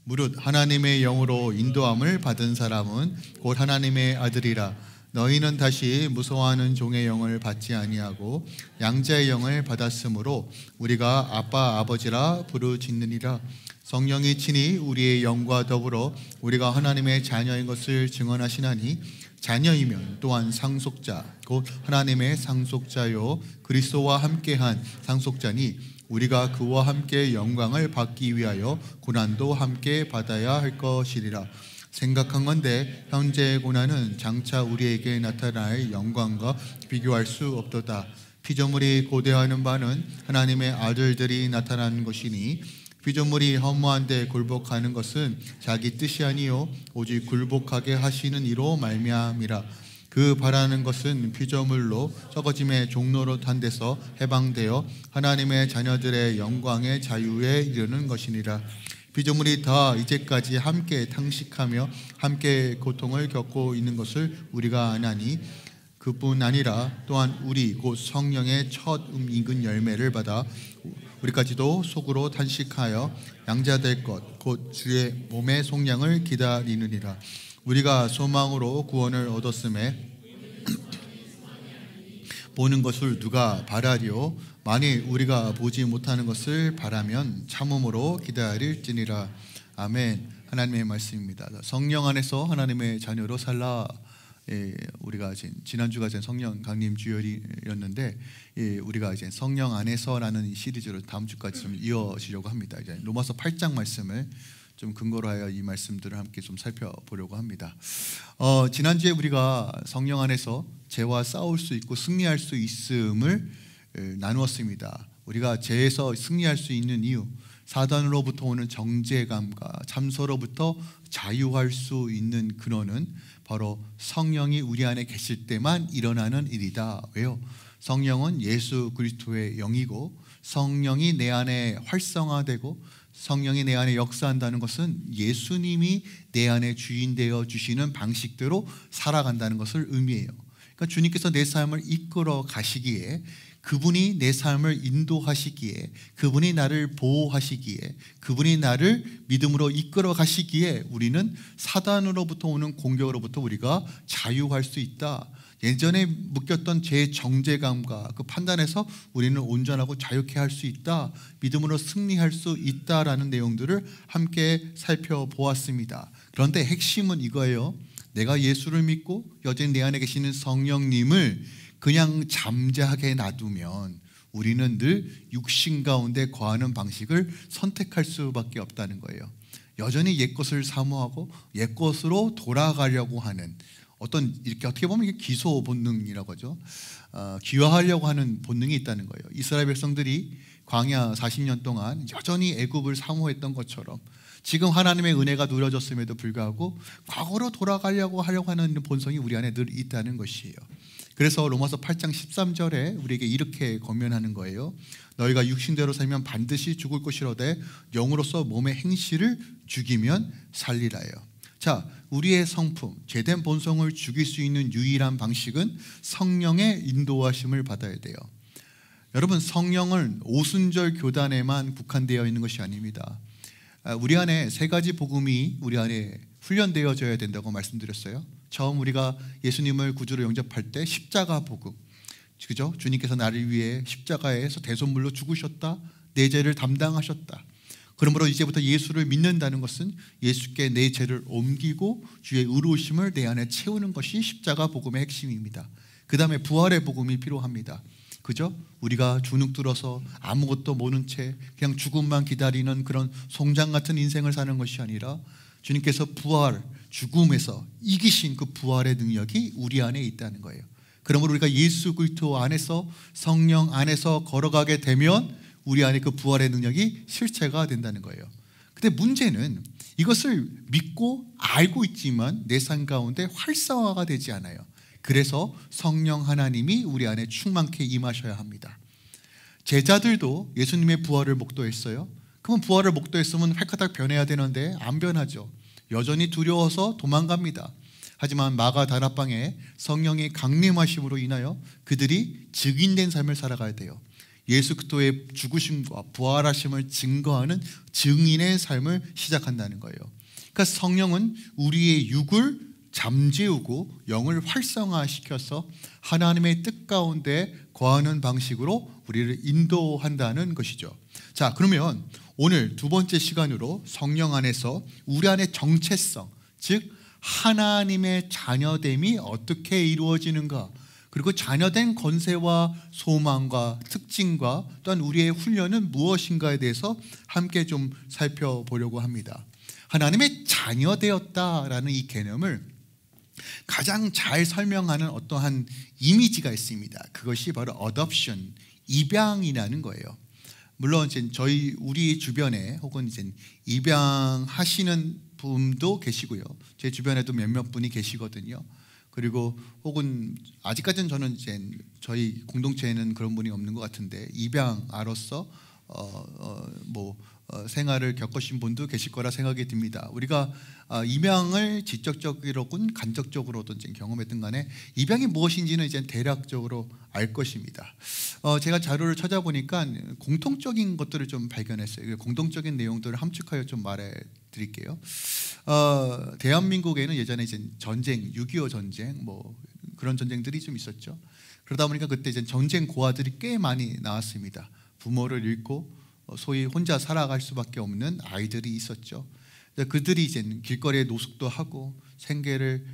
무릇 하나님의 영으로 인도함을 받은 사람은 곧 하나님의 아들이라. 너희는 다시 무서워하는 종의 영을 받지 아니하고 양자의 영을 받았으므로 우리가 아빠 아버지라 부르짖느니라. 성령이 친히 우리의 영과 더불어 우리가 하나님의 자녀인 것을 증언하시나니 자녀이면 또한 상속자 곧 하나님의 상속자요 그리스도와 함께한 상속자니 우리가 그와 함께 영광을 받기 위하여 고난도 함께 받아야 할 것이리라. 생각한 건데 현재의 고난은 장차 우리에게 나타날 영광과 비교할 수 없도다. 피조물이 고대하는 바는 하나님의 아들들이 나타나는 것이니 피조물이 허무한데 굴복하는 것은 자기 뜻이 아니요 오직 굴복하게 하시는 이로 말미암이라. 그 바라는 것은 피조물로 썩어짐의 종로로 탄 데서 해방되어 하나님의 자녀들의 영광의 자유에 이르는 것이니라. 피조물이 다 이제까지 함께 탄식하며 함께 고통을 겪고 있는 것을 우리가 아나니 그뿐 아니라 또한 우리 곧 성령의 첫 익은 열매를 받아 우리까지도 속으로 탄식하여 양자될 것 곧 주의 몸의 속량을 기다리느니라. 우리가 소망으로 구원을 얻었음에 보는 것을 누가 바라리요? 만일 우리가 보지 못하는 것을 바라면 참음으로 기다릴지니라. 아멘. 하나님의 말씀입니다. 성령 안에서 하나님의 자녀로 살라. 우리가 지난주가 성령 강림 주일이었는데 우리가 이제 성령 안에서라는 시리즈로 다음 주까지 좀 이어지려고 합니다. 이제 로마서 8장 말씀을 좀 근거로 하여 이 말씀들을 함께 좀 살펴보려고 합니다. 지난주에 우리가 성령 안에서 죄와 싸울 수 있고 승리할 수 있음을 나누었습니다. 우리가 죄에서 승리할 수 있는 이유, 사단으로부터 오는 정죄감과 참소로부터 자유할 수 있는 근원은 바로 성령이 우리 안에 계실 때만 일어나는 일이다. 왜요? 성령은 예수 그리스도의 영이고 성령이 내 안에 활성화되고 성령이 내 안에 역사한다는 것은 예수님이 내 안에 주인 되어 주시는 방식대로 살아간다는 것을 의미해요. 그러니까 주님께서 내 삶을 이끌어 가시기에, 그분이 내 삶을 인도하시기에, 그분이 나를 보호하시기에, 그분이 나를 믿음으로 이끌어 가시기에 우리는 사단으로부터 오는 공격으로부터 우리가 자유할 수 있다. 예전에 묶였던 제 정죄감과 그 판단에서 우리는 온전하고 자유케 할 수 있다. 믿음으로 승리할 수 있다라는 내용들을 함께 살펴보았습니다. 그런데 핵심은 이거예요. 내가 예수를 믿고 여전히 내 안에 계시는 성령님을 그냥 잠자하게 놔두면 우리는 늘 육신 가운데 거하는 방식을 선택할 수밖에 없다는 거예요. 여전히 옛것을 사모하고 옛것으로 돌아가려고 하는 어떤, 이렇게 어떻게 보면 이게 기소 본능이라고 하죠. 귀화하려고 하는 본능이 있다는 거예요. 이스라엘 백성들이 광야 40년 동안 여전히 애굽을 사모했던 것처럼 지금 하나님의 은혜가 누려졌음에도 불구하고 과거로 돌아가려고 하는 본성이 우리 안에 늘 있다는 것이에요. 그래서 로마서 8장 13절에 우리에게 이렇게 권면하는 거예요. 너희가 육신대로 살면 반드시 죽을 것이로되 영으로서 몸의 행실을 죽이면 살리라요. 자, 우리의 성품, 죄된 본성을 죽일 수 있는 유일한 방식은 성령의 인도하심을 받아야 돼요. 여러분, 성령은 오순절 교단에만 국한되어 있는 것이 아닙니다. 우리 안에 세 가지 복음이 우리 안에 훈련되어져야 된다고 말씀드렸어요. 처음 우리가 예수님을 구주로 영접할 때 십자가 복음, 그죠? 주님께서 나를 위해 십자가에서 대속물로 죽으셨다, 내 죄를 담당하셨다. 그러므로 이제부터 예수를 믿는다는 것은 예수께 내 죄를 옮기고 주의 의로우심을 내 안에 채우는 것이 십자가 복음의 핵심입니다. 그 다음에 부활의 복음이 필요합니다. 그죠? 우리가 주눅 들어서 아무것도 모른 채 그냥 죽음만 기다리는 그런 송장 같은 인생을 사는 것이 아니라 주님께서 부활, 죽음에서 이기신 그 부활의 능력이 우리 안에 있다는 거예요. 그러므로 우리가 예수 그리스도 안에서, 성령 안에서 걸어가게 되면 우리 안에 그 부활의 능력이 실체가 된다는 거예요. 근데 문제는 이것을 믿고 알고 있지만 내 삶 가운데 활성화가 되지 않아요. 그래서 성령 하나님이 우리 안에 충만케 임하셔야 합니다. 제자들도 예수님의 부활을 목도했어요. 그러면 부활을 목도했으면 획가닥 변해야 되는데 안 변하죠. 여전히 두려워서 도망갑니다. 하지만 마가 다락방에 성령의 강림하심으로 인하여 그들이 증인된 삶을 살아가야 돼요. 예수 그리스도의 죽으심과 부활하심을 증거하는 증인의 삶을 시작한다는 거예요. 그러니까 성령은 우리의 육을 잠재우고 영을 활성화시켜서 하나님의 뜻 가운데 거하는 방식으로 우리를 인도한다는 것이죠. 자, 그러면 오늘 두 번째 시간으로 성령 안에서 우리 안의 정체성, 즉 하나님의 자녀됨이 어떻게 이루어지는가, 그리고 자녀된 권세와 소망과 특징과 또한 우리의 훈련은 무엇인가에 대해서 함께 좀 살펴보려고 합니다. 하나님의 자녀되었다라는 이 개념을 가장 잘 설명하는 어떠한 이미지가 있습니다. 그것이 바로 adoption, 입양이라는 거예요. 물론 이제 우리 주변에 혹은 이제 입양하시는 분도 계시고요. 제 주변에도 몇몇 분이 계시거든요. 그리고 혹은 아직까지는 저는 이제 저희 공동체에는 그런 분이 없는 것 같은데 입양아로서 생활을 겪으신 분도 계실 거라 생각이 듭니다. 우리가 입양을 직접적으로든 간접적으로든 경험했든 간에 입양이 무엇인지는 이제 대략적으로 알 것입니다. 제가 자료를 찾아보니까 공통적인 것들을 좀 발견했어요. 공통적인 내용들을 함축하여 좀 말해드릴게요. 대한민국에는 예전에 이제 전쟁, 6.25 전쟁, 그런 전쟁들이 좀 있었죠. 그러다 보니까 그때 이제 전쟁 고아들이 꽤 많이 나왔습니다. 부모를 잃고 소위 혼자 살아갈 수밖에 없는 아이들이 있었죠. 그들이 이제 길거리에 노숙도 하고 생계를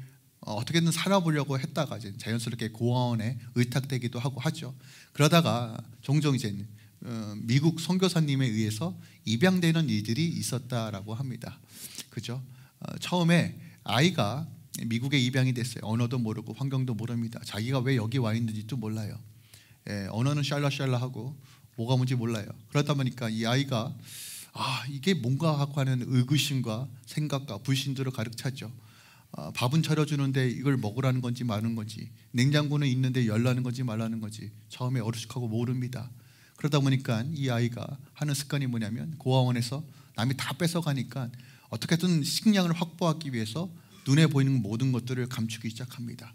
어떻게든 살아보려고 했다가 이제 자연스럽게 고아원에 의탁되기도 하고 하죠. 그러다가 종종 이제 미국 선교사님에 의해서 입양되는 일들이 있었다라고 합니다. 그죠? 처음에 아이가 미국에 입양이 됐어요. 언어도 모르고 환경도 모릅니다. 자기가 왜 여기 와 있는지도 몰라요. 언어는 샬라샬라하고 뭐가 뭔지 몰라요. 그러다 보니까 이 아이가 이게 뭔가 하고 하는 의구심과 생각과 불신들을 가득 차죠. 밥은 차려주는데 이걸 먹으라는 건지 마는 건지, 냉장고는 있는데 열라는 건지 말라는 건지 처음에 어리숙하고 모릅니다. 그러다 보니까 이 아이가 하는 습관이 뭐냐면 고아원에서 남이 다 뺏어가니까 어떻게든 식량을 확보하기 위해서 눈에 보이는 모든 것들을 감추기 시작합니다.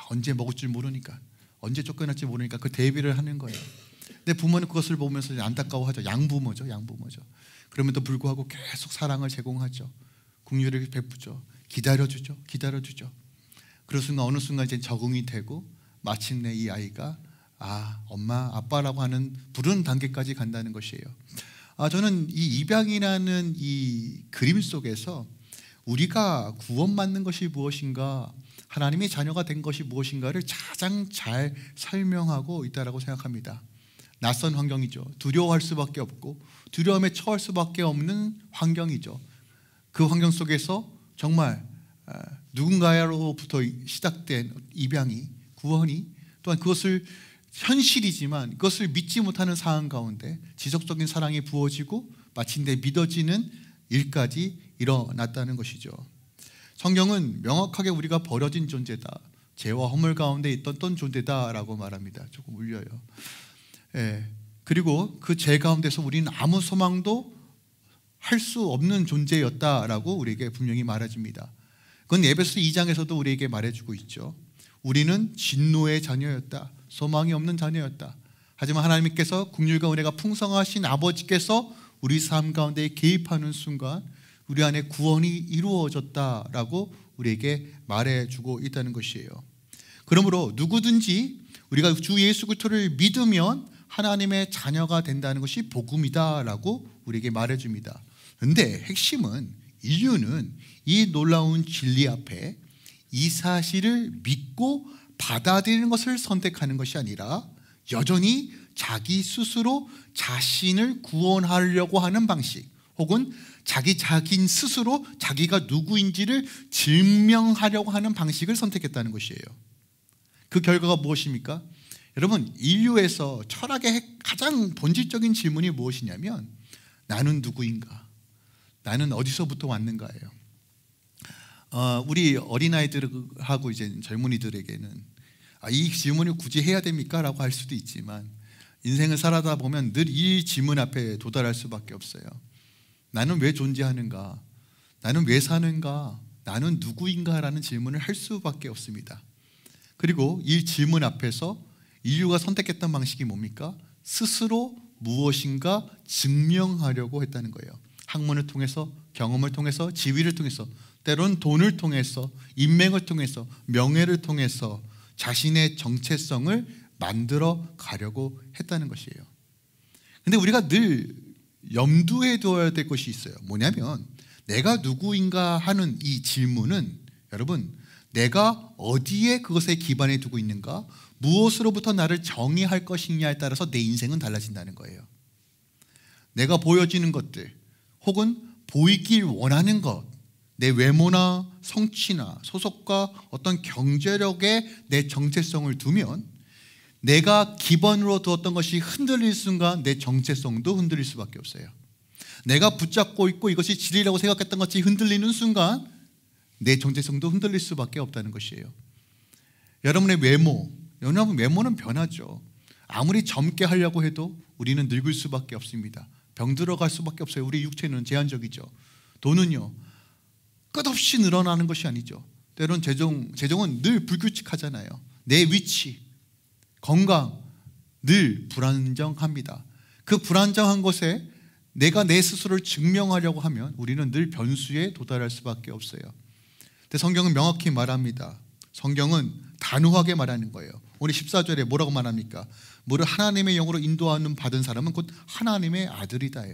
언제 먹을 줄 모르니까, 언제 쫓겨날지 모르니까 그 대비를 하는 거예요. 근데 부모는 그것을 보면서 안타까워하죠. 양부모죠. 그럼에도 불구하고 계속 사랑을 제공하죠. 긍휼을 베푸죠. 기다려주죠. 그런 어느 순간 이제 적응이 되고 마침내 이 아이가 엄마, 아빠라고 하는 부르는 단계까지 간다는 것이에요. 저는 이 입양이라는 이 그림 속에서 우리가 구원받는 것이 무엇인가, 하나님의 자녀가 된 것이 무엇인가를 가장 잘 설명하고 있다고 생각합니다. 낯선 환경이죠. 두려워할 수밖에 없고 두려움에 처할 수밖에 없는 환경이죠. 그 환경 속에서 정말 누군가로부터 시작된 입양이, 구원이, 또한 그것을 현실이지만 그것을 믿지 못하는 상황 가운데 지속적인 사랑이 부어지고 마침내 믿어지는 일까지 일어났다는 것이죠. 성경은 명확하게 우리가 버려진 존재다, 죄와 허물 가운데 있던 존재다라고 말합니다. 조금 울려요. 그리고 그 죄 가운데서 우리는 아무 소망도 할 수 없는 존재였다라고 우리에게 분명히 말해줍니다. 그건 에베소 2장에서도 우리에게 말해주고 있죠. 우리는 진노의 자녀였다, 소망이 없는 자녀였다. 하지만 하나님께서 긍휼과 은혜가 풍성하신 아버지께서 우리 삶 가운데 개입하는 순간 우리 안에 구원이 이루어졌다라고 우리에게 말해주고 있다는 것이에요. 그러므로 누구든지 우리가 주 예수 그리스도를 믿으면 하나님의 자녀가 된다는 것이 복음이다라고 우리에게 말해줍니다. 그런데 핵심은, 인류는 이 놀라운 진리 앞에 이 사실을 믿고 받아들이는 것을 선택하는 것이 아니라 여전히 자기 스스로 자신을 구원하려고 하는 방식, 혹은 자기 스스로 자기가 누구인지를 증명하려고 하는 방식을 선택했다는 것이에요. 그 결과가 무엇입니까? 여러분, 인류에서 철학의 가장 본질적인 질문이 무엇이냐면 나는 누구인가? 나는 어디서부터 왔는가예요. 우리 어린아이들하고 이제 젊은이들에게는 이 질문을 굳이 해야 됩니까? 라고 할 수도 있지만 인생을 살아다 보면 늘 이 질문 앞에 도달할 수밖에 없어요. 나는 왜 존재하는가? 나는 왜 사는가? 나는 누구인가? 라는 질문을 할 수밖에 없습니다. 그리고 이 질문 앞에서 인류가 선택했던 방식이 뭡니까? 스스로 무엇인가 증명하려고 했다는 거예요. 학문을 통해서, 경험을 통해서, 지위를 통해서, 때로는 돈을 통해서, 인맥을 통해서, 명예를 통해서 자신의 정체성을 만들어 가려고 했다는 것이에요. 근데 우리가 늘 염두에 두어야 될 것이 있어요. 뭐냐면 내가 누구인가 하는 이 질문은 여러분, 내가 어디에 그것에 기반에 두고 있는가, 무엇으로부터 나를 정의할 것이냐에 따라서 내 인생은 달라진다는 거예요. 내가 보여지는 것들 혹은 보이길 원하는 것, 내 외모나 성취나 소속과 어떤 경제력에 내 정체성을 두면 내가 기본으로 두었던 것이 흔들릴 순간 내 정체성도 흔들릴 수밖에 없어요. 내가 붙잡고 있고 이것이 진리라고 생각했던 것이 흔들리는 순간 내 정체성도 흔들릴 수밖에 없다는 것이에요. 여러분의 외모, 여러분 외모는 변하죠. 아무리 젊게 하려고 해도 우리는 늙을 수밖에 없습니다. 병들어갈 수밖에 없어요. 우리 육체는 제한적이죠. 돈은요, 끝없이 늘어나는 것이 아니죠. 때론 재정은 늘 불규칙하잖아요. 내 위치, 건강 늘 불안정합니다. 그 불안정한 것에 내가 내 스스로를 증명하려고 하면 우리는 늘 변수에 도달할 수밖에 없어요. 근데 성경은 명확히 말합니다. 성경은 단호하게 말하는 거예요. 오늘 14절에 뭐라고 말합니까? 무릇 하나님의 영으로 인도하는 받은 사람은 곧 하나님의 아들이다요.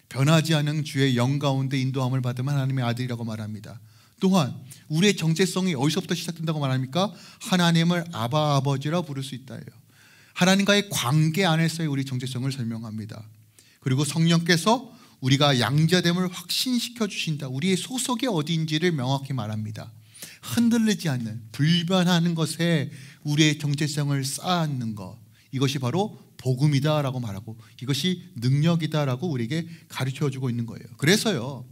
변하지 않은 주의 영 가운데 인도함을 받으면 하나님의 아들이라고 말합니다. 또한 우리의 정체성이 어디서부터 시작된다고 말합니까? 하나님을 아바 아버지라 부를 수 있다요. 하나님과의 관계 안에서의 우리 정체성을 설명합니다. 그리고 성령께서 우리가 양자됨을 확신시켜 주신다. 우리의 소속이 어디인지를 명확히 말합니다. 흔들리지 않는, 불변하는 것에 우리의 정체성을 쌓는 것, 이것이 바로 복음이다라고 말하고 이것이 능력이다라고 우리에게 가르쳐주고 있는 거예요. 그래서요,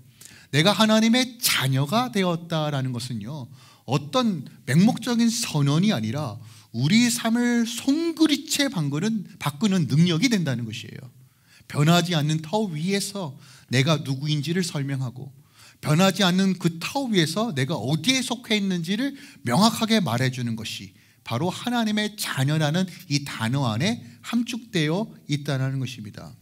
내가 하나님의 자녀가 되었다라는 것은요, 어떤 맹목적인 선언이 아니라 우리 삶을 송두리째 바꾸는 능력이 된다는 것이에요. 변하지 않는 터 위에서 내가 누구인지를 설명하고 변하지 않는 그 터 위에서 내가 어디에 속해 있는지를 명확하게 말해주는 것이 바로 하나님의 자녀라는 이 단어 안에 함축되어 있다는 것입니다.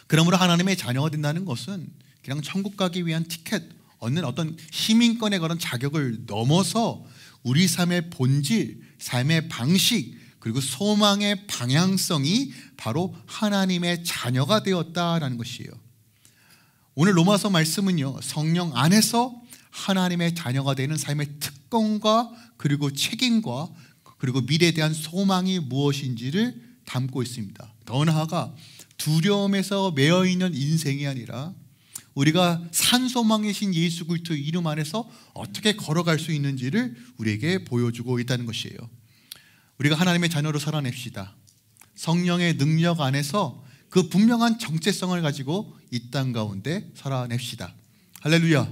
그러므로 하나님의 자녀가 된다는 것은 그냥 천국 가기 위한 티켓, 얻는 어떤 시민권에 그런 자격을 넘어서 우리 삶의 본질, 삶의 방식, 그리고 소망의 방향성이 바로 하나님의 자녀가 되었다라는 것이에요. 오늘 로마서 말씀은요, 성령 안에서 하나님의 자녀가 되는 삶의 특권과 그리고 책임과 그리고 미래에 대한 소망이 무엇인지를 담고 있습니다. 더 나아가 두려움에서 매여 있는 인생이 아니라 우리가 산소망이신 예수 그리스도 이름 안에서 어떻게 걸어갈 수 있는지를 우리에게 보여주고 있다는 것이에요. 우리가 하나님의 자녀로 살아냅시다. 성령의 능력 안에서 그 분명한 정체성을 가지고 이 땅 가운데 살아냅시다. 할렐루야.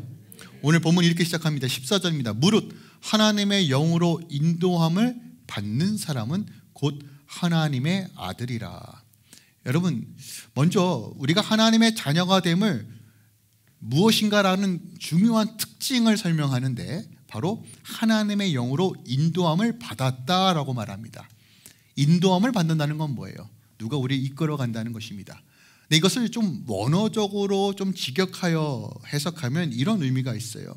오늘 본문 이렇게 시작합니다. 14절입니다. 무릇 하나님의 영으로 인도함을 받는 사람은 곧 하나님의 아들이라. 여러분, 먼저 우리가 하나님의 자녀가 됨을 무엇인가라는 중요한 특징을 설명하는데 바로 하나님의 영으로 인도함을 받았다라고 말합니다. 인도함을 받는다는 건 뭐예요? 누가 우리를 이끌어 간다는 것입니다. 근데 이것을 좀 원어적으로 좀 직역하여 해석하면 이런 의미가 있어요.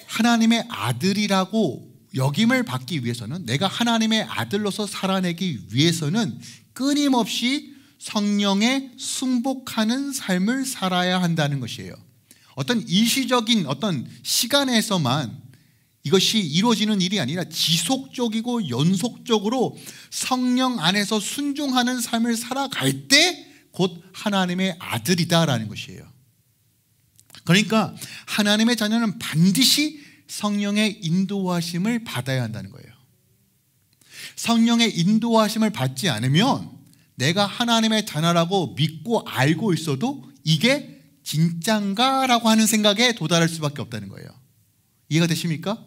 하나님의 아들이라고 역임을 받기 위해서는, 내가 하나님의 아들로서 살아내기 위해서는 끊임없이 성령에 순복하는 삶을 살아야 한다는 것이에요. 어떤 일시적인 어떤 시간에서만 이것이 이루어지는 일이 아니라 지속적이고 연속적으로 성령 안에서 순종하는 삶을 살아갈 때 곧 하나님의 아들이다라는 것이에요. 그러니까 하나님의 자녀는 반드시 성령의 인도하심을 받아야 한다는 거예요. 성령의 인도하심을 받지 않으면 내가 하나님의 자녀라고 믿고 알고 있어도 이게 진짠가? 라고 하는 생각에 도달할 수밖에 없다는 거예요. 이해가 되십니까?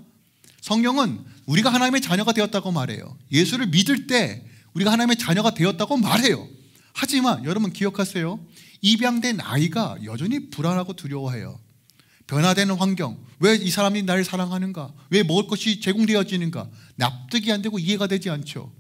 성령은 우리가 하나님의 자녀가 되었다고 말해요. 예수를 믿을 때 우리가 하나님의 자녀가 되었다고 말해요. 하지만 여러분 기억하세요. 입양된 아이가 여전히 불안하고 두려워해요. 변화되는 환경, 왜 이 사람이 나를 사랑하는가? 왜 먹을 것이 제공되어지는가? 납득이 안 되고 이해가 되지 않죠.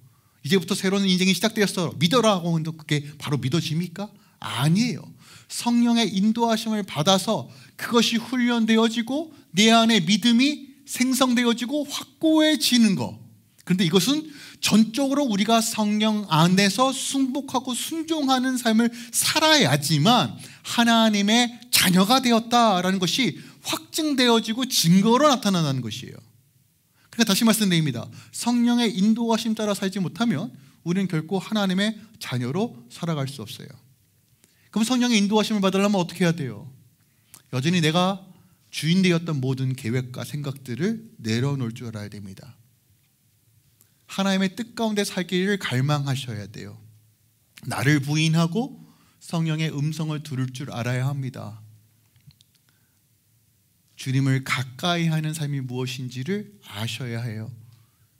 이제부터 새로운 인생이 시작되었어, 믿어라고 하면 그게 바로 믿어집니까? 아니에요. 성령의 인도하심을 받아서 그것이 훈련되어지고 내 안에 믿음이 생성되어지고 확고해지는 것. 그런데 이것은 전적으로 우리가 성령 안에서 순복하고 순종하는 삶을 살아야지만 하나님의 자녀가 되었다라는 것이 확증되어지고 증거로 나타나는 것이에요. 그러니까 다시 말씀드립니다. 성령의 인도하심 따라 살지 못하면 우리는 결코 하나님의 자녀로 살아갈 수 없어요. 그럼 성령의 인도하심을 받으려면 어떻게 해야 돼요? 여전히 내가 주인 되었던 모든 계획과 생각들을 내려놓을 줄 알아야 됩니다. 하나님의 뜻 가운데 살기를 갈망하셔야 돼요. 나를 부인하고 성령의 음성을 들을 줄 알아야 합니다. 주님을 가까이 하는 삶이 무엇인지를 아셔야 해요.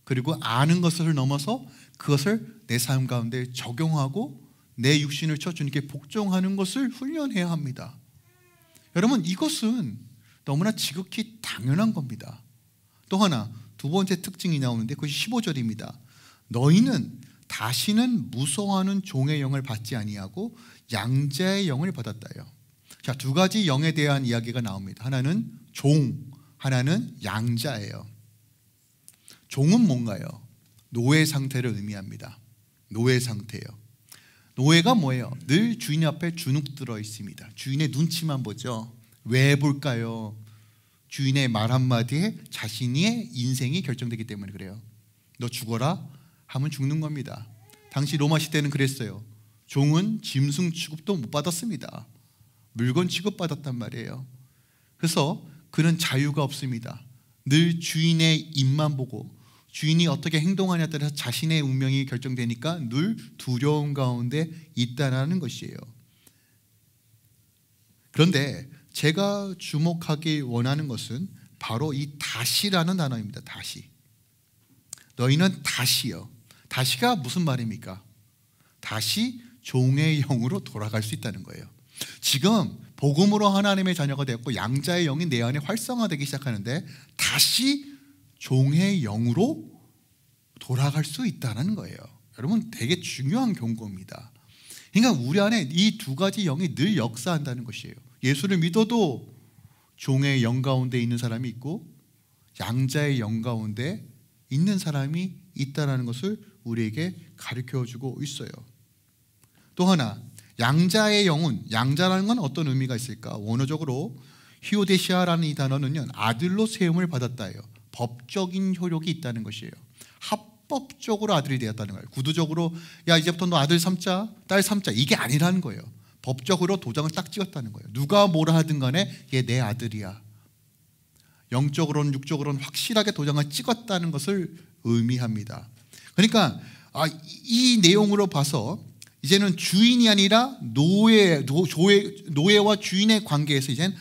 그리고 아는 것을 넘어서 그것을 내 삶 가운데 적용하고 내 육신을 쳐 주님께 복종하는 것을 훈련해야 합니다. 여러분, 이것은 너무나 지극히 당연한 겁니다. 또 하나, 두 번째 특징이 나오는데 그것이 15절입니다. 너희는 다시는 무서워하는 종의 영을 받지 아니하고 양자의 영을 받았다요. 자, 두 가지 영에 대한 이야기가 나옵니다. 하나는 종, 하나는 양자예요. 종은 뭔가요? 노예 상태를 의미합니다. 노예 상태예요. 노예가 뭐예요? 늘 주인 앞에 주눅 들어 있습니다. 주인의 눈치만 보죠. 왜 볼까요? 주인의 말 한마디에 자신의 인생이 결정되기 때문에 그래요. 너 죽어라 하면 죽는 겁니다. 당시 로마 시대는 그랬어요. 종은 짐승 취급도 못 받았습니다. 물건 취급받았단 말이에요. 그래서 그는 자유가 없습니다. 늘 주인의 입만 보고 주인이 어떻게 행동하냐에 따라서 자신의 운명이 결정되니까 늘 두려움 가운데 있다는 것이에요. 그런데 제가 주목하기 원하는 것은 바로 이 다시라는 단어입니다. 다시. 너희는 다시요. 다시가 무슨 말입니까? 다시 종의 영으로 돌아갈 수 있다는 거예요. 지금 복음으로 하나님의 자녀가 되었고 양자의 영이 내 안에 활성화되기 시작하는데 다시 종의 영으로 돌아갈 수 있다는 거예요. 여러분, 되게 중요한 경고입니다. 그러니까 우리 안에 이 두 가지 영이 늘 역사한다는 것이에요. 예수를 믿어도 종의 영 가운데 있는 사람이 있고 양자의 영 가운데 있는 사람이 있다는 것을 우리에게 가르쳐주고 있어요. 또 하나, 양자의 영은, 양자라는 건 어떤 의미가 있을까? 원어적으로 히오데시아라는 이 단어는요, 아들로 세움을 받았다예요. 법적인 효력이 있다는 것이에요. 합법적으로 아들이 되었다는 거예요. 구두적으로 야 이제부터 너 아들 삼자, 딸 삼자, 이게 아니라는 거예요. 법적으로 도장을 딱 찍었다는 거예요. 누가 뭐라 하든 간에 얘 내 아들이야. 영적으로는 육적으로는 확실하게 도장을 찍었다는 것을 의미합니다. 그러니까 이 내용으로 봐서 이제는 주인이 아니라 노예와 주인의 관계에서 이제는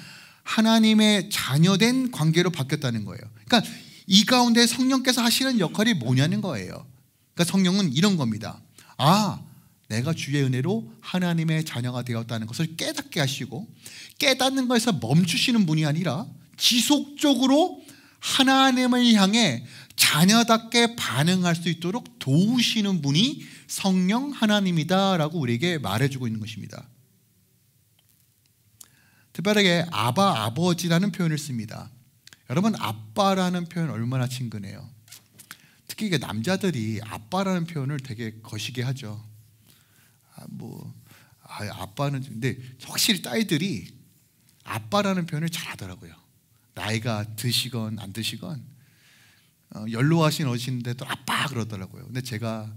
하나님의 자녀된 관계로 바뀌었다는 거예요. 그러니까 이 가운데 성령께서 하시는 역할이 뭐냐는 거예요. 그러니까 성령은 이런 겁니다. 내가 주의 은혜로 하나님의 자녀가 되었다는 것을 깨닫게 하시고, 깨닫는 것에서 멈추시는 분이 아니라 지속적으로 하나님을 향해 자녀답게 반응할 수 있도록 도우시는 분이 성령 하나님이다라고 우리에게 말해주고 있는 것입니다. 특별하게 아바, 아버지라는 표현을 씁니다. 여러분, 아빠라는 표현 얼마나 친근해요. 특히 남자들이 아빠라는 표현을 되게 거시게 하죠. 아빠는, 근데 확실히 딸들이 아빠라는 표현을 잘하더라고요. 나이가 드시건 안 드시건 연로하신 어르신인데도 아빠 그러더라고요. 근데 제가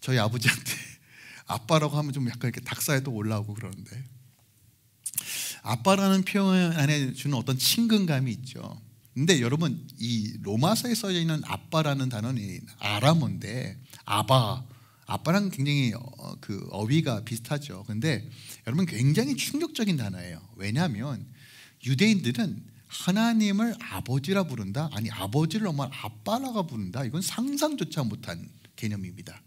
저희 아버지한테 아빠라고 하면 좀 약간 이렇게 닭살이 또 올라오고 그러는데, 아빠라는 표현 안에 주는 어떤 친근감이 있죠. 근데 여러분, 이 로마서에 써져 있는 아빠라는 단어는 아람어인데, 아빠랑 굉장히 그 어휘가 비슷하죠. 근데 여러분, 굉장히 충격적인 단어예요. 왜냐하면 유대인들은 하나님을 아버지라 부른다, 아니 아버지를 엄마 아빠라고 부른다, 이건 상상조차 못한 개념입니다.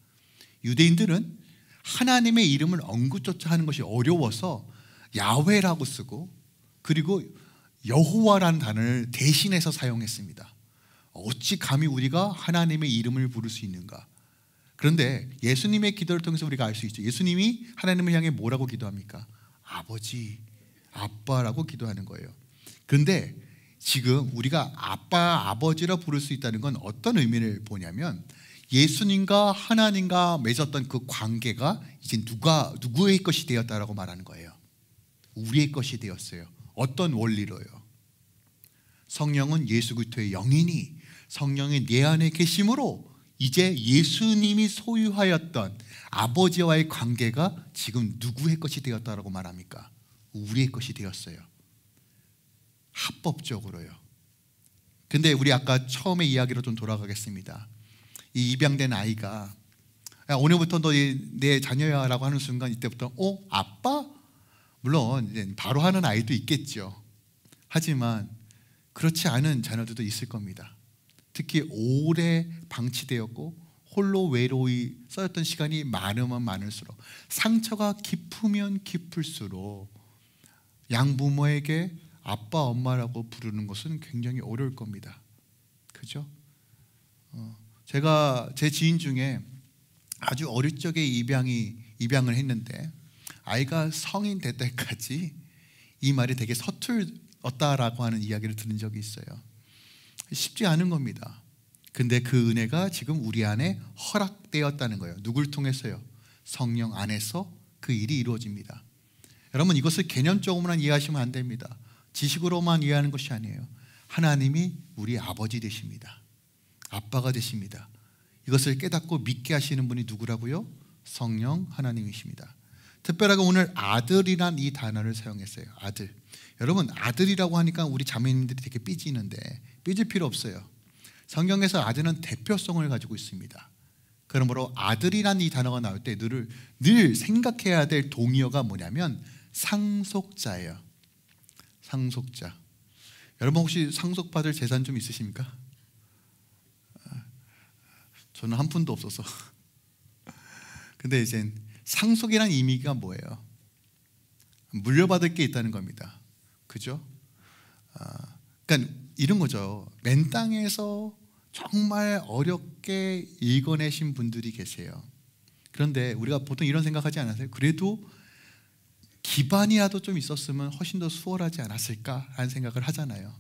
유대인들은 하나님의 이름을 언급조차 하는 것이 어려워서 야훼라고 쓰고, 그리고 여호와라는 단어를 대신해서 사용했습니다. 어찌 감히 우리가 하나님의 이름을 부를 수 있는가? 그런데 예수님의 기도를 통해서 우리가 알 수 있죠. 예수님이 하나님을 향해 뭐라고 기도합니까? 아버지, 아빠라고 기도하는 거예요. 그런데 지금 우리가 아빠, 아버지라 부를 수 있다는 건 어떤 의미를 보냐면 예수님과 하나님과 맺었던 그 관계가 이제 누구의 것이 되었다라고 말하는 거예요. 우리의 것이 되었어요. 어떤 원리로요? 성령은 예수 그리스도의 영이니 성령이 내 안에 계심으로 이제 예수님이 소유하였던 아버지와의 관계가 지금 누구의 것이 되었다라고 말합니까? 우리의 것이 되었어요. 합법적으로요. 근데 우리 아까 처음에 이야기로 좀 돌아가겠습니다. 이 입양된 아이가 야, 오늘부터 너 내 자녀야 라고 하는 순간 이때부터 아빠? 물론 이제 바로 하는 아이도 있겠죠. 하지만 그렇지 않은 자녀들도 있을 겁니다. 특히 오래 방치되었고 홀로 외로이 쌓였던 시간이 많으면 많을수록 상처가 깊으면 깊을수록 양부모에게 아빠, 엄마라고 부르는 것은 굉장히 어려울 겁니다. 그죠? 제가 제 지인 중에 아주 어릴 적에 입양을 했는데 아이가 성인 될 때까지 이 말이 되게 서툴었다라고 하는 이야기를 들은 적이 있어요. 쉽지 않은 겁니다. 근데 그 은혜가 지금 우리 안에 허락되었다는 거예요. 누굴 통해서요? 성령 안에서 그 일이 이루어집니다. 여러분 이것을 개념적으로만 이해하시면 안 됩니다. 지식으로만 이해하는 것이 아니에요. 하나님이 우리 아버지 되십니다. 아빠가 되십니다. 이것을 깨닫고 믿게 하시는 분이 누구라고요? 성령 하나님이십니다. 특별하게 오늘 아들이란 이 단어를 사용했어요. 아들. 여러분 아들이라고 하니까 우리 자매님들이 되게 삐지는데 삐질 필요 없어요. 성경에서 아들은 대표성을 가지고 있습니다. 그러므로 아들이란 이 단어가 나올 때 늘 생각해야 될 동의어가 뭐냐면 상속자예요. 상속자. 여러분 혹시 상속받을 재산 좀 있으십니까? 저는 한 푼도 없어서. 근데 이제 상속이란 의미가 뭐예요? 물려받을 게 있다는 겁니다. 그죠? 그러니까 이런 거죠. 맨 땅에서 정말 어렵게 읽어내신 분들이 계세요. 그런데 우리가 보통 이런 생각하지 않으세요? 그래도 기반이라도 좀 있었으면 훨씬 더 수월하지 않았을까 하는 생각을 하잖아요.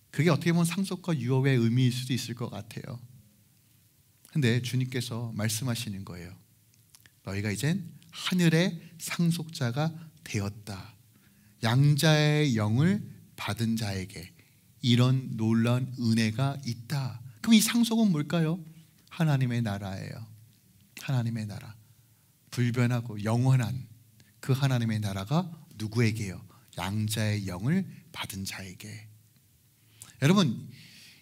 그게 어떻게 보면 상속과 유업의 의미일 수도 있을 것 같아요. 근데 주님께서 말씀하시는 거예요. 너희가 이젠 하늘의 상속자가 되었다. 양자의 영을 받은 자에게 이런 놀라운 은혜가 있다. 그럼 이 상속은 뭘까요? 하나님의 나라예요. 하나님의 나라. 불변하고 영원한 그 하나님의 나라가 누구에게요? 양자의 영을 받은 자에게. 여러분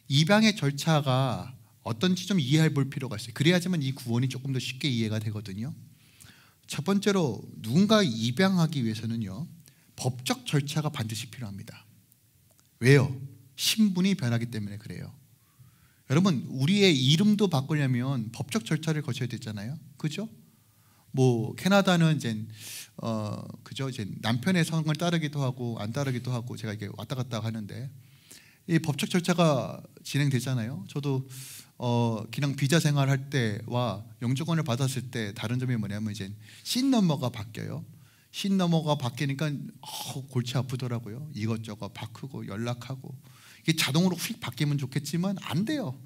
입양의 절차가 어떤지 좀 이해해 볼 필요가 있어요. 그래야지만 이 구원이 조금 더 쉽게 이해가 되거든요. 첫 번째로 누군가 입양하기 위해서는요 법적 절차가 반드시 필요합니다. 왜요? 신분이 변하기 때문에 그래요. 여러분 우리의 이름도 바꾸려면 법적 절차를 거쳐야 되잖아요. 그죠? 뭐 캐나다는 이제 그죠? 이제 남편의 성을 따르기도 하고 안 따르기도 하고 제가 이게 왔다 갔다 하는데 이 법적 절차가 진행되잖아요. 저도 그냥 비자 생활할 때와 영주권을 받았을 때 다른 점이 뭐냐면 이제 신 넘버가 바뀌어요. 신 넘버가 바뀌니까 골치 아프더라고요. 이것저것 바꾸고 연락하고 이게 자동으로 휙 바뀌면 좋겠지만 안 돼요.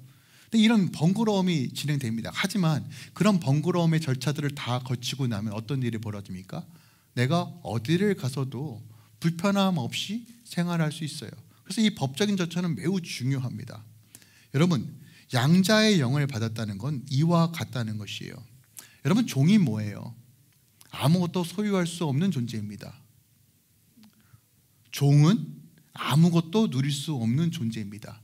근데 이런 번거로움이 진행됩니다. 하지만 그런 번거로움의 절차들을 다 거치고 나면 어떤 일이 벌어집니까? 내가 어디를 가서도 불편함 없이 생활할 수 있어요. 그래서 이 법적인 절차는 매우 중요합니다. 여러분 양자의 영을 받았다는 건 이와 같다는 것이에요. 여러분 종이 뭐예요? 아무것도 소유할 수 없는 존재입니다. 종은 아무것도 누릴 수 없는 존재입니다.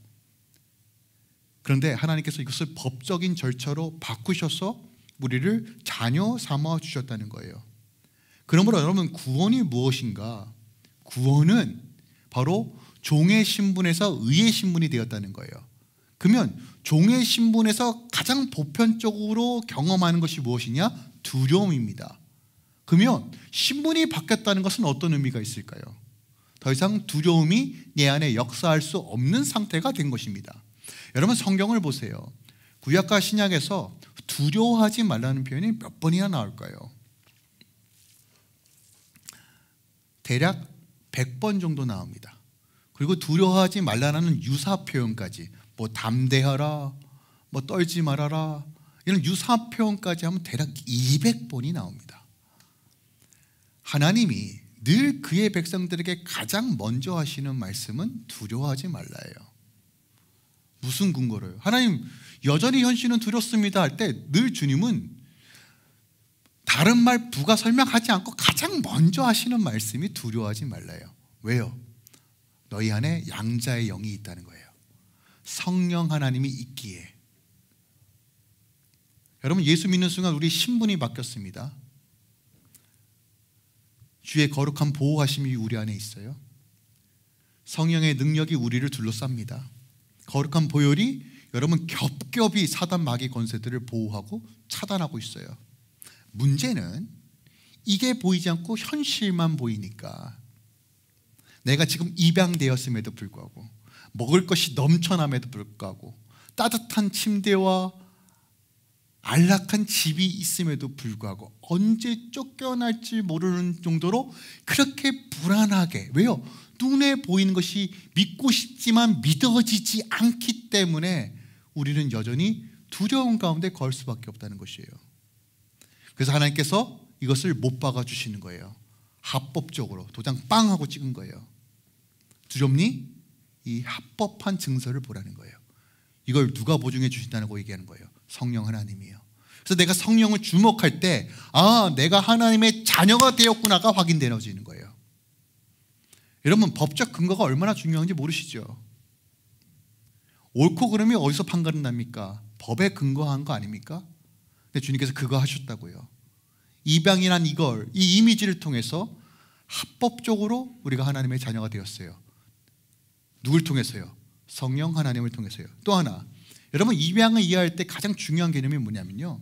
그런데 하나님께서 이것을 법적인 절차로 바꾸셔서 우리를 자녀 삼아 주셨다는 거예요. 그러므로 여러분 구원이 무엇인가? 구원은 바로 종의 신분에서 의의 신분이 되었다는 거예요. 그러면 종의 신분에서 가장 보편적으로 경험하는 것이 무엇이냐? 두려움입니다. 그러면 신분이 바뀌었다는 것은 어떤 의미가 있을까요? 더 이상 두려움이 내 안에 역사할 수 없는 상태가 된 것입니다. 여러분 성경을 보세요. 구약과 신약에서 두려워하지 말라는 표현이 몇 번이나 나올까요? 대략 100번 정도 나옵니다. 그리고 두려워하지 말라는 유사 표현까지, 뭐 담대하라, 뭐 떨지 말아라, 이런 유사 표현까지 하면 대략 200번이 나옵니다. 하나님이 늘 그의 백성들에게 가장 먼저 하시는 말씀은 두려워하지 말라예요. 무슨 근거로요? 하나님 여전히 현실은 두렵습니다 할 때 늘 주님은 다른 말 부가 설명하지 않고 가장 먼저 하시는 말씀이 두려워하지 말라요. 왜요? 너희 안에 양자의 영이 있다는 거예요. 성령 하나님이 있기에. 여러분, 예수 믿는 순간 우리 신분이 바뀌었습니다. 주의 거룩한 보호하심이 우리 안에 있어요. 성령의 능력이 우리를 둘러쌉니다. 거룩한 보혈이 여러분 겹겹이 사단 마귀 권세들을 보호하고 차단하고 있어요. 문제는 이게 보이지 않고 현실만 보이니까, 내가 지금 입양되었음에도 불구하고, 먹을 것이 넘쳐남에도 불구하고, 따뜻한 침대와 안락한 집이 있음에도 불구하고 언제 쫓겨날지 모르는 정도로 그렇게 불안하게, 왜요? 눈에 보이는 것이 믿고 싶지만 믿어지지 않기 때문에 우리는 여전히 두려움 가운데 걸 수밖에 없다는 것이에요. 그래서 하나님께서 이것을 못 박아 주시는 거예요. 합법적으로 도장 빵 하고 찍은 거예요. 두렵니? 이 합법한 증서를 보라는 거예요. 이걸 누가 보증해 주신다고 얘기하는 거예요? 성령 하나님이에요. 그래서 내가 성령을 주목할 때, 아, 내가 하나님의 자녀가 되었구나가 확인되어지는 거예요. 여러분, 법적 근거가 얼마나 중요한지 모르시죠? 옳고 그름이 어디서 판가름 납니까? 법에 근거한 거 아닙니까? 근데 주님께서 그거 하셨다고요. 입양이란 이 이미지를 통해서 합법적으로 우리가 하나님의 자녀가 되었어요. 누굴 통해서요? 성령 하나님을 통해서요. 또 하나, 여러분, 입양을 이해할 때 가장 중요한 개념이 뭐냐면요,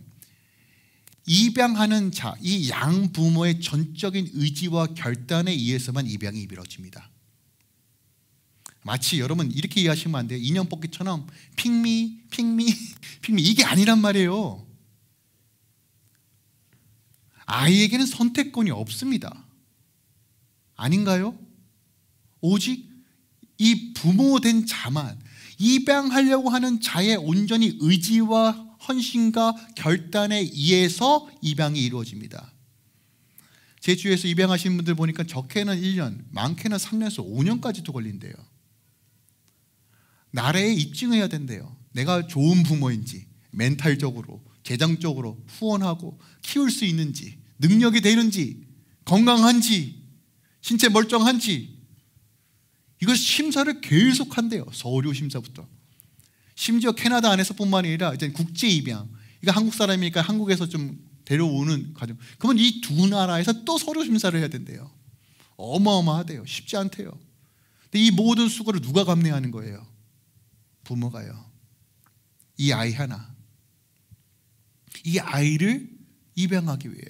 입양하는 자, 이 양부모의 전적인 의지와 결단에 의해서만 입양이 이루어집니다. 마치 여러분 이렇게 이해하시면 안 돼요. 인형 뽑기처럼 핑미 이게 아니란 말이에요. 아이에게는 선택권이 없습니다. 아닌가요? 오직 이 부모된 자만, 입양하려고 하는 자의 온전히 의지와 헌신과 결단에 의해서 입양이 이루어집니다. 제 주위에서 입양하시는 분들 보니까 적게는 1년, 많게는 3년에서 5년까지도 걸린대요. 나라에 입증해야 된대요. 내가 좋은 부모인지, 멘탈적으로, 재정적으로 후원하고 키울 수 있는지, 능력이 되는지, 건강한지, 신체 멀쩡한지, 이걸 심사를 계속 한대요. 서류 심사부터. 심지어 캐나다 안에서뿐만 아니라 이제 국제 입양, 이거 한국 사람이니까 한국에서 좀 데려오는 과정, 그러면 이 두 나라에서 또 서류 심사를 해야 된대요. 어마어마하대요. 쉽지 않대요. 근데 이 모든 수고를 누가 감내하는 거예요? 부모가요. 이 아이 하나, 이 아이를 입양하기 위해.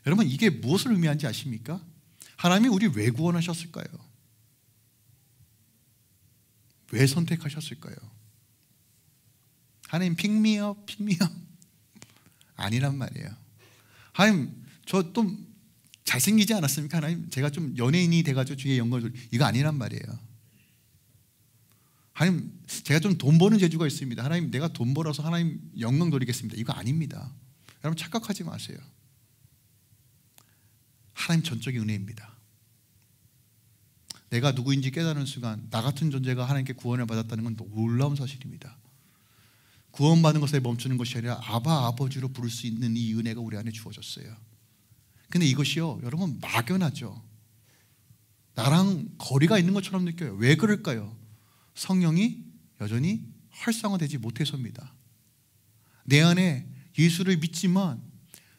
여러분, 이게 무엇을 의미하는지 아십니까? 하나님이 우리 왜 구원하셨을까요? 왜 선택하셨을까요? 하나님 픽미업 아니란 말이에요. 하나님 저 좀 잘생기지 않았습니까? 하나님 제가 좀 연예인이 돼가지고 주의 영광을, 이거 아니란 말이에요. 하나님 제가 좀 돈 버는 재주가 있습니다. 하나님 내가 돈 벌어서 하나님 영광 돌리겠습니다. 이거 아닙니다. 여러분 착각하지 마세요. 하나님 전적인 은혜입니다. 내가 누구인지 깨닫는 순간 나 같은 존재가 하나님께 구원을 받았다는 건 놀라운 사실입니다. 구원받는 것에 멈추는 것이 아니라 아바 아버지로 부를 수 있는 이 은혜가 우리 안에 주어졌어요. 근데 이것이요, 여러분 막연하죠. 나랑 거리가 있는 것처럼 느껴요. 왜 그럴까요? 성령이 여전히 활성화되지 못해서입니다. 내 안에 예수를 믿지만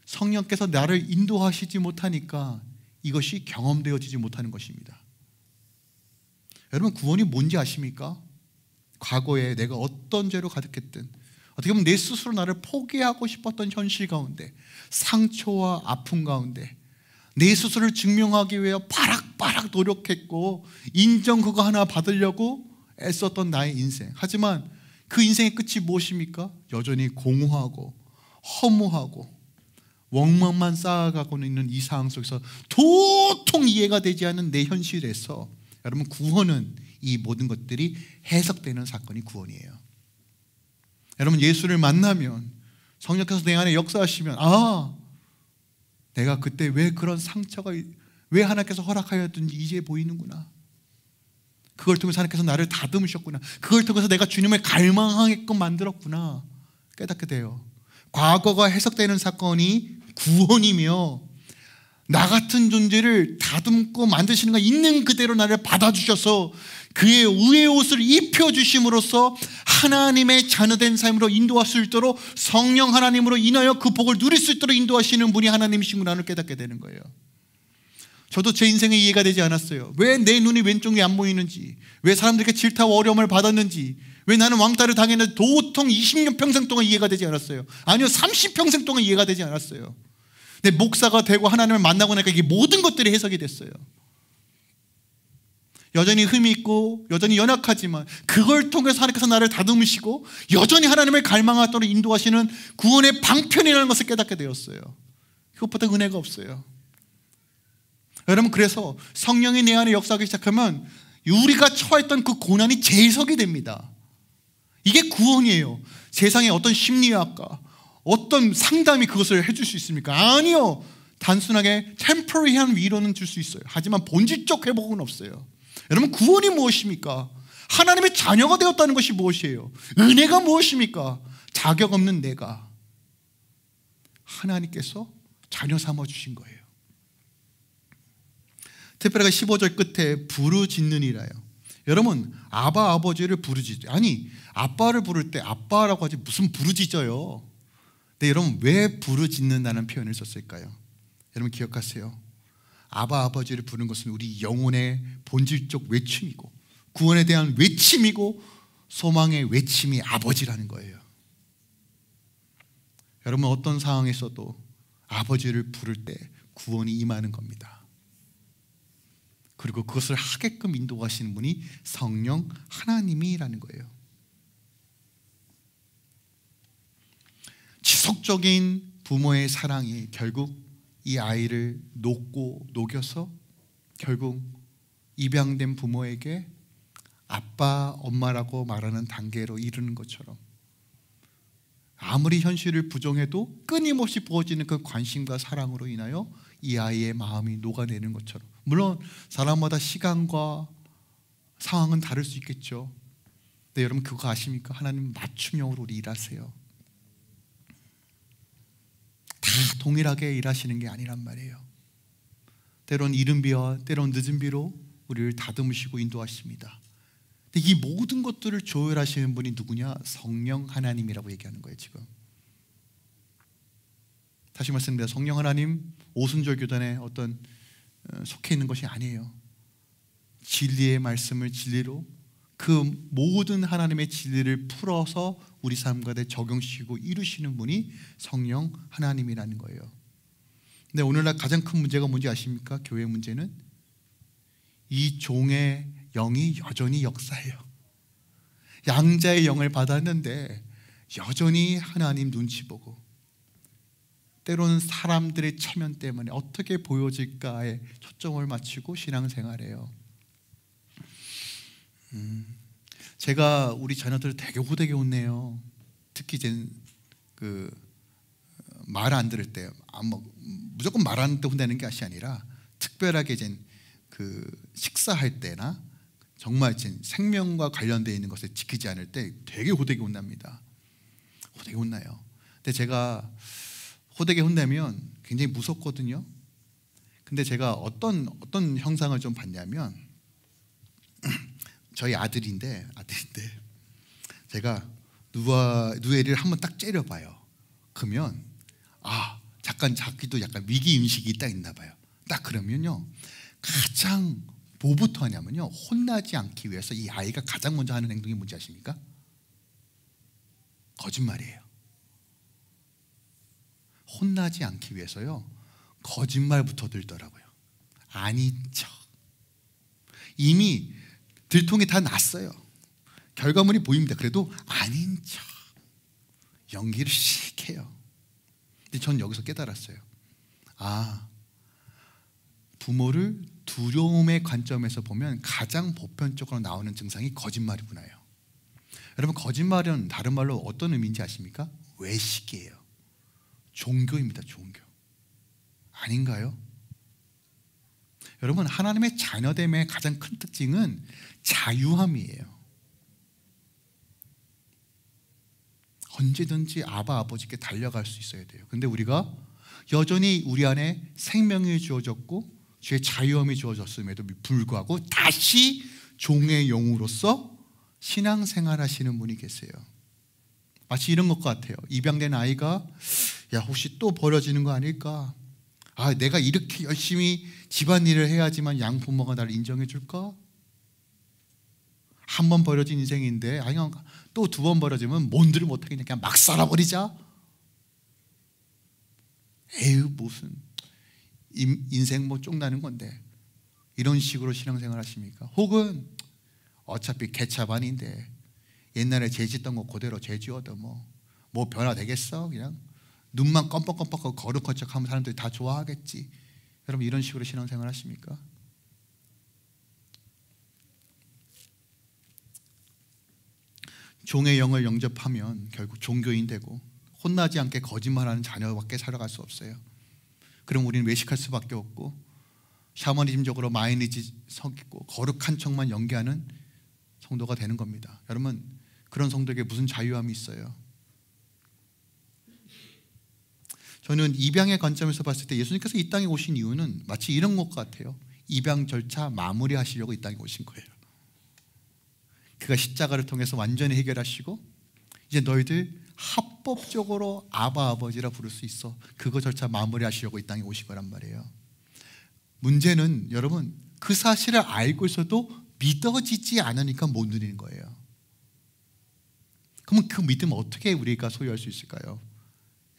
성령께서 나를 인도하시지 못하니까 이것이 경험되어지지 못하는 것입니다. 여러분 구원이 뭔지 아십니까? 과거에 내가 어떤 죄로 가득했든, 어떻게 보면 내 스스로 나를 포기하고 싶었던 현실 가운데, 상처와 아픔 가운데 내 스스로를 증명하기 위해 바락바락 노력했고 인정 그거 하나 받으려고 애썼던 나의 인생. 하지만 그 인생의 끝이 무엇입니까? 여전히 공허하고 허무하고 원망만 쌓아가고 있는 이 상황 속에서 도통 이해가 되지 않는 내 현실에서 여러분, 구원은 이 모든 것들이 해석되는 사건이 구원이에요. 여러분, 예수를 만나면 성령께서 내 안에 역사하시면, 아, 내가 그때 왜 그런 상처가, 왜 하나님께서 허락하였든지 이제 보이는구나. 그걸 통해서 하나님께서 나를 다듬으셨구나. 그걸 통해서 내가 주님을 갈망하게끔 만들었구나 깨닫게 돼요. 과거가 해석되는 사건이 구원이며, 나 같은 존재를 다듬고 만드시는 거 있는 그대로 나를 받아주셔서 그의 의의 옷을 입혀주심으로써 하나님의 자녀된 삶으로 인도할 수 있도록 성령 하나님으로 인하여 그 복을 누릴 수 있도록 인도하시는 분이 하나님이시구나를 깨닫게 되는 거예요. 저도 제 인생에 이해가 되지 않았어요. 왜 내 눈이 왼쪽이 안 보이는지, 왜 사람들에게 질타와 어려움을 받았는지, 왜 나는 왕따를 당했는지 도통 20년 평생 동안 이해가 되지 않았어요. 아니요, 30평생 동안 이해가 되지 않았어요. 내 목사가 되고 하나님을 만나고 나니까 이게 모든 것들이 해석이 됐어요. 여전히 흠이 있고 여전히 연약하지만 그걸 통해서 하나님께서 나를 다듬으시고 여전히 하나님을 갈망하도록 인도하시는 구원의 방편이라는 것을 깨닫게 되었어요. 그것보다 은혜가 없어요. 여러분, 그래서 성령이 내 안에 역사하기 시작하면 우리가 처했던 그 고난이 재해석이 됩니다. 이게 구원이에요. 세상의 어떤 심리학과 어떤 상담이 그것을 해줄 수 있습니까? 아니요. 단순하게 템포리한 위로는 줄 수 있어요. 하지만 본질적 회복은 없어요. 여러분, 구원이 무엇입니까? 하나님의 자녀가 되었다는 것이 무엇이에요? 은혜가 무엇입니까? 자격 없는 내가 하나님께서 자녀 삼아 주신 거예요. 특별하게 15절 끝에 부르짖느니라요. 여러분, 아바 아버지를 부르짖어요. 아니, 아빠를 부를 때 아빠라고 하지 무슨 부르짖어요. 근데 여러분, 왜 부르짖는다는 표현을 썼을까요? 여러분 기억하세요. 아바 아버지를 부르는 것은 우리 영혼의 본질적 외침이고 구원에 대한 외침이고 소망의 외침이 아버지라는 거예요. 여러분, 어떤 상황에서도 아버지를 부를 때 구원이 임하는 겁니다. 그리고 그것을 하게끔 인도하시는 분이 성령 하나님이라는 거예요. 지속적인 부모의 사랑이 결국 이 아이를 녹고 녹여서 결국 입양된 부모에게 아빠, 엄마라고 말하는 단계로 이르는 것처럼, 아무리 현실을 부정해도 끊임없이 부어지는 그 관심과 사랑으로 인하여 이 아이의 마음이 녹아내는 것처럼, 물론 사람마다 시간과 상황은 다를 수 있겠죠. 근데 여러분, 그거 아십니까? 하나님 맞춤형으로 우리 일하세요. 다 동일하게 일하시는 게 아니란 말이에요. 때론 이른 비와 때론 늦은 비로 우리를 다듬으시고 인도하십니다. 근데 이 모든 것들을 조율하시는 분이 누구냐? 성령 하나님이라고 얘기하는 거예요. 지금 다시 말씀드립니다. 성령 하나님 오순절 교단에 어떤 속해 있는 것이 아니에요. 진리의 말씀을 진리로 그 모든 하나님의 진리를 풀어서 우리 삶 가운데 적용시키고 이루시는 분이 성령 하나님이라는 거예요. 근데 오늘날 가장 큰 문제가 뭔지 아십니까? 교회 문제는 이 종의 영이 여전히 역사해요. 양자의 영을 받았는데 여전히 하나님 눈치 보고, 때로는 사람들의 체면 때문에 어떻게 보여질까에 초점을 맞추고 신앙생활해요. 제가 우리 자녀들을 되게 호되게 혼내요. 특히 이제 말 안 들을 때, 무조건 말 안 들 때 혼내는 게 아니라 특별하게 이제 식사할 때나 정말 이제 생명과 관련되어 있는 것을 지키지 않을 때 되게 호되게 혼납니다. 호되게 혼나요. 근데 제가 호되게 혼내면 굉장히 무섭거든요. 근데 제가 어떤 형상을 좀 봤냐면, 저희 아들인데 제가 누에를 한번 딱 째려봐요. 그러면 잠깐 자기도 약간 위기 의식이 딱 있나 봐요. 딱 그러면요, 가장 뭐부터 하냐면요, 혼나지 않기 위해서 이 아이가 가장 먼저 하는 행동이 뭔지 아십니까? 거짓말이에요. 혼나지 않기 위해서요, 거짓말부터 들더라고요. 아닌 척. 이미 들통이 다 났어요. 결과물이 보입니다. 그래도 아닌 척 연기를 씩 해요. 근데 전 여기서 깨달았어요. 아, 부모를 두려움의 관점에서 보면 가장 보편적으로 나오는 증상이 거짓말이구나요. 여러분, 거짓말은 다른 말로 어떤 의미인지 아십니까? 외식이에요. 종교입니다. 종교. 아닌가요? 여러분, 하나님의 자녀됨의 가장 큰 특징은 자유함이에요. 언제든지 아버지께 달려갈 수 있어야 돼요. 근데 우리가 여전히 우리 안에 생명이 주어졌고 주의 자유함이 주어졌음에도 불구하고 다시 종의 영으로서 신앙생활 하시는 분이 계세요. 마치 이런 것 같아요. 입양된 아이가 야, 혹시 또 버려지는 거 아닐까? 아, 내가 이렇게 열심히 집안일을 해야지만 양부모가 나를 인정해 줄까? 한 번 버려진 인생인데 아니, 또 두 번 버려지면 뭔들을 못하겠냐, 그냥 막 살아버리자. 에휴, 무슨 인생 뭐 쪽나는 건데, 이런 식으로 신앙생활 하십니까? 혹은 어차피 개차반인데 옛날에 죄짓던 거 그대로 죄지어도 뭐 변화되겠어? 그냥 눈만 껌뻑껌뻑하고 거룩한 척하면 사람들이 다 좋아하겠지. 여러분, 이런 식으로 신앙생활 하십니까? 종의 영을 영접하면 결국 종교인 되고 혼나지 않게 거짓말하는 자녀밖에 살아갈 수 없어요. 그럼 우리는 외식할 수밖에 없고 샤머니즘적으로 마이니지 섞이고 거룩한 척만 연기하는 성도가 되는 겁니다. 여러분, 그런 성도에게 무슨 자유함이 있어요? 저는 입양의 관점에서 봤을 때 예수님께서 이 땅에 오신 이유는 마치 이런 것 같아요. 입양 절차 마무리하시려고 이 땅에 오신 거예요. 그가 십자가를 통해서 완전히 해결하시고 이제 너희들 합법적으로 아버지라 부를 수 있어. 그거 절차 마무리하시려고 이 땅에 오신 거란 말이에요. 문제는 여러분, 그 사실을 알고 있어도 믿어지지 않으니까 못 누리는 거예요. 그러면 그 믿음 어떻게 우리가 소유할 수 있을까요?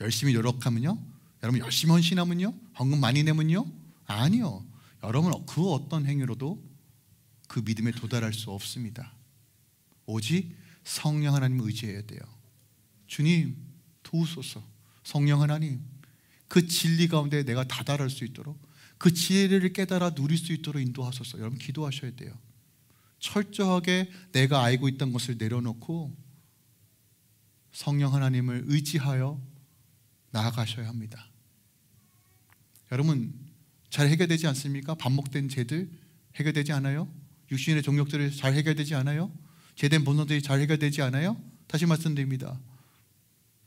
열심히 노력하면요? 여러분, 열심히 헌신하면요? 헌금 많이 내면요? 아니요. 여러분, 그 어떤 행위로도 그 믿음에 도달할 수 없습니다. 오직 성령 하나님을 의지해야 돼요. 주님, 도우소서. 성령 하나님, 그 진리 가운데 내가 다다를 수 있도록, 그 진리를 깨달아 누릴 수 있도록 인도하소서. 여러분, 기도하셔야 돼요. 철저하게 내가 알고 있던 것을 내려놓고 성령 하나님을 의지하여 나아가셔야 합니다. 여러분, 잘 해결되지 않습니까? 반복된 죄들 해결되지 않아요? 육신의 종욕들이 잘 해결되지 않아요? 죄된 본성들이 잘 해결되지 않아요? 다시 말씀드립니다.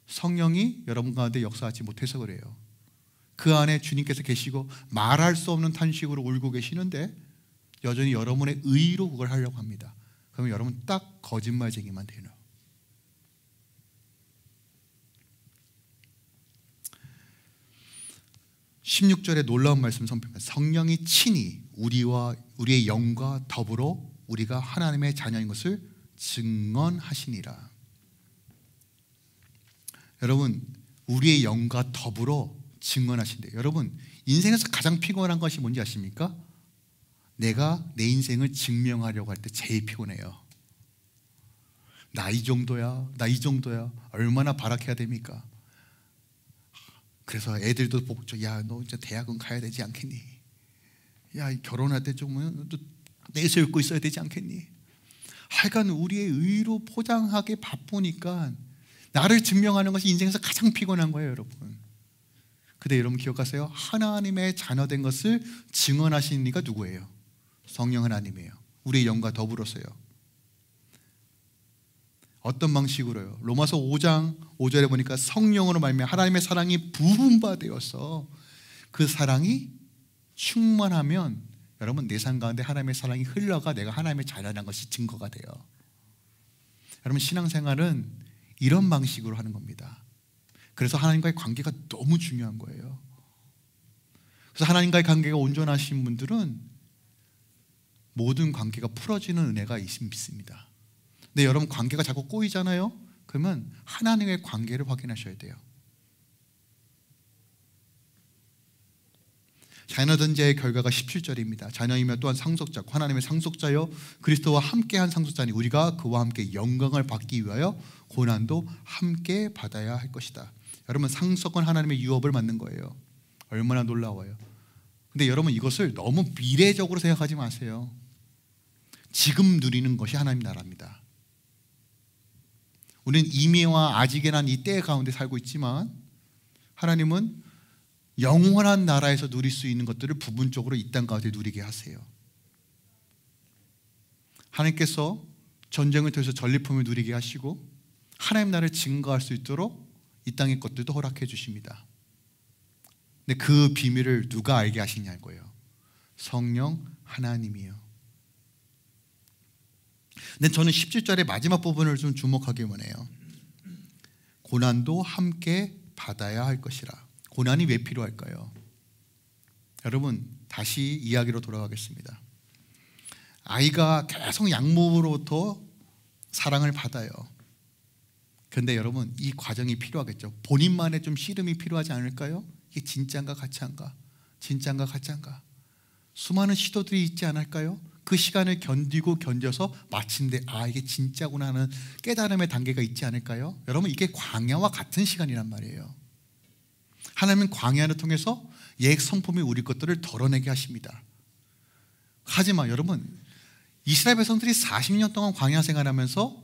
성령이 여러분 가운데 역사하지 못해서 그래요. 그 안에 주님께서 계시고 말할 수 없는 탄식으로 울고 계시는데 여전히 여러분의 의로 그걸 하려고 합니다. 그러면 여러분 딱 거짓말쟁이만 되는. 16절에 놀라운 말씀 선포합니다. 성령이 친히 우리의 영과 더불어 우리가 하나님의 자녀인 것을 증언하시니라. 여러분, 우리의 영과 더불어 증언하신대요. 여러분, 인생에서 가장 피곤한 것이 뭔지 아십니까? 내가 내 인생을 증명하려고 할 때 제일 피곤해요. 나 이 정도야, 나 이 정도야. 얼마나 발악해야 됩니까? 그래서 애들도 보고, 야, 너 이제 대학은 가야 되지 않겠니? 야, 결혼할 때 좀 내세우고 있어야 되지 않겠니? 하여간 우리의 의로 포장하기 바쁘니까 나를 증명하는 것이 인생에서 가장 피곤한 거예요, 여러분. 근데 여러분 기억하세요? 하나님의 자녀된 것을 증언하시는 이가 누구예요? 성령 하나님이에요. 우리의 영과 더불어서요. 어떤 방식으로요? 로마서 5장 5절에 보니까 성령으로 말미암아 하나님의 사랑이 부은 바 되어서 그 사랑이 충만하면 여러분 내 삶 가운데 하나님의 사랑이 흘러가 내가 하나님의 자녀라는 것이 증거가 돼요. 여러분, 신앙생활은 이런 방식으로 하는 겁니다. 그래서 하나님과의 관계가 너무 중요한 거예요. 그래서 하나님과의 관계가 온전하신 분들은 모든 관계가 풀어지는 은혜가 있습니다. 근데 여러분 관계가 자꾸 꼬이잖아요. 그러면 하나님의 관계를 확인하셔야 돼요. 자녀된 자의 결과가 17절입니다. 자녀이며 또한 상속자, 하나님의 상속자여 그리스도와 함께한 상속자니 우리가 그와 함께 영광을 받기 위하여 고난도 함께 받아야 할 것이다. 여러분, 상속은 하나님의 유업을 받는 거예요. 얼마나 놀라워요. 근데 여러분, 이것을 너무 미래적으로 생각하지 마세요. 지금 누리는 것이 하나님 나라입니다. 우리는 이미와 아직이란 이 때 가운데 살고 있지만 하나님은 영원한 나라에서 누릴 수 있는 것들을 부분적으로 이 땅 가운데 누리게 하세요. 하나님께서 전쟁을 통해서 전리품을 누리게 하시고 하나님 나라를 증거할 수 있도록 이 땅의 것들도 허락해 주십니다. 근데 그 비밀을 누가 알게 하시냐고요. 성령 하나님이요. 근데 저는 17절의 마지막 부분을 좀 주목하기 원해요. 고난도 함께 받아야 할 것이라. 고난이 왜 필요할까요? 여러분, 다시 이야기로 돌아가겠습니다. 아이가 계속 양모로부터 사랑을 받아요. 그런데 여러분, 이 과정이 필요하겠죠. 본인만의 좀 씨름이 필요하지 않을까요? 이게 진짜인가 가짜인가? 진짜인가 가짜인가? 수많은 시도들이 있지 않을까요? 그 시간을 견디고 견뎌서 마침내 이게 진짜구나 하는 깨달음의 단계가 있지 않을까요? 여러분, 이게 광야와 같은 시간이란 말이에요. 하나님은 광야를 통해서 옛 성품이 우리 것들을 덜어내게 하십니다. 하지만 여러분, 이스라엘 백성들이 40년 동안 광야 생활하면서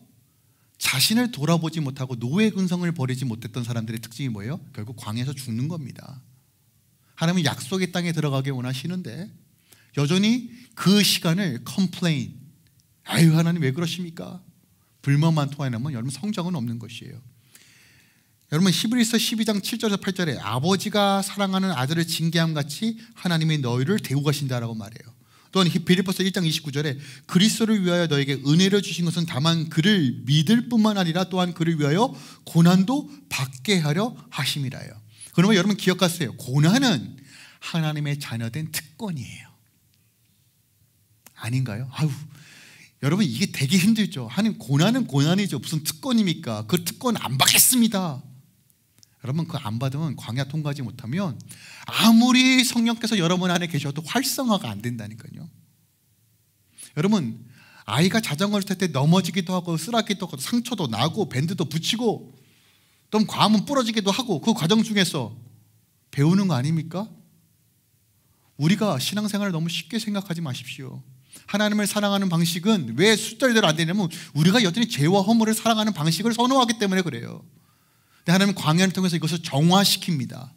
자신을 돌아보지 못하고 노예 근성을 버리지 못했던 사람들의 특징이 뭐예요? 결국 광야에서 죽는 겁니다. 하나님은 약속의 땅에 들어가게 원하시는데 여전히 그 시간을 컴플레인, 아유 하나님 왜 그러십니까? 불만만 토해내면 여러분 성장은 없는 것이에요. 여러분, 히브리서 12장 7절에서 8절에 아버지가 사랑하는 아들을 징계함 같이 하나님이 너희를 대우 가신다라고 말해요. 또한 빌립보서 1장 29절에 그리스도를 위하여 너에게 은혜를 주신 것은 다만 그를 믿을 뿐만 아니라 또한 그를 위하여 고난도 받게 하려 하심이라요. 그러면 여러분 기억하세요. 고난은 하나님의 자녀된 특권이에요. 아닌가요? 여러분, 이게 되게 힘들죠. 하나님, 고난은 고난이죠. 무슨 특권입니까? 그 특권 안 받겠습니다. 여러분, 그거 안 받으면 광야 통과하지 못하면 아무리 성령께서 여러분 안에 계셔도 활성화가 안 된다니까요. 여러분, 아이가 자전거를 탈 때 넘어지기도 하고 쓰러지기도 하고 상처도 나고 밴드도 붙이고 또 과음은 부러지기도 하고 그 과정 중에서 배우는 거 아닙니까? 우리가 신앙생활을 너무 쉽게 생각하지 마십시오. 하나님을 사랑하는 방식은 왜 숫자대로 안 되냐면 우리가 여전히 죄와 허물을 사랑하는 방식을 선호하기 때문에 그래요. 근데 하나님은 광야를 통해서 이것을 정화시킵니다.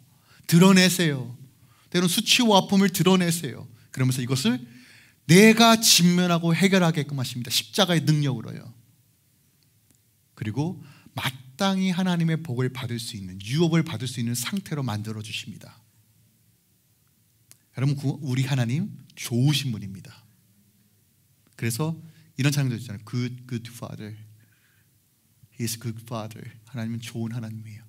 드러내세요. 때로는 수치와 아픔을 드러내세요. 그러면서 이것을 내가 직면하고 해결하게끔 하십니다. 십자가의 능력으로요. 그리고 마땅히 하나님의 복을 받을 수 있는, 유업을 받을 수 있는 상태로 만들어 주십니다. 여러분, 우리 하나님 좋으신 분입니다. 그래서 이런 찬양도 있잖아요. Good Father. He is good Father. 하나님은 좋은 하나님이에요.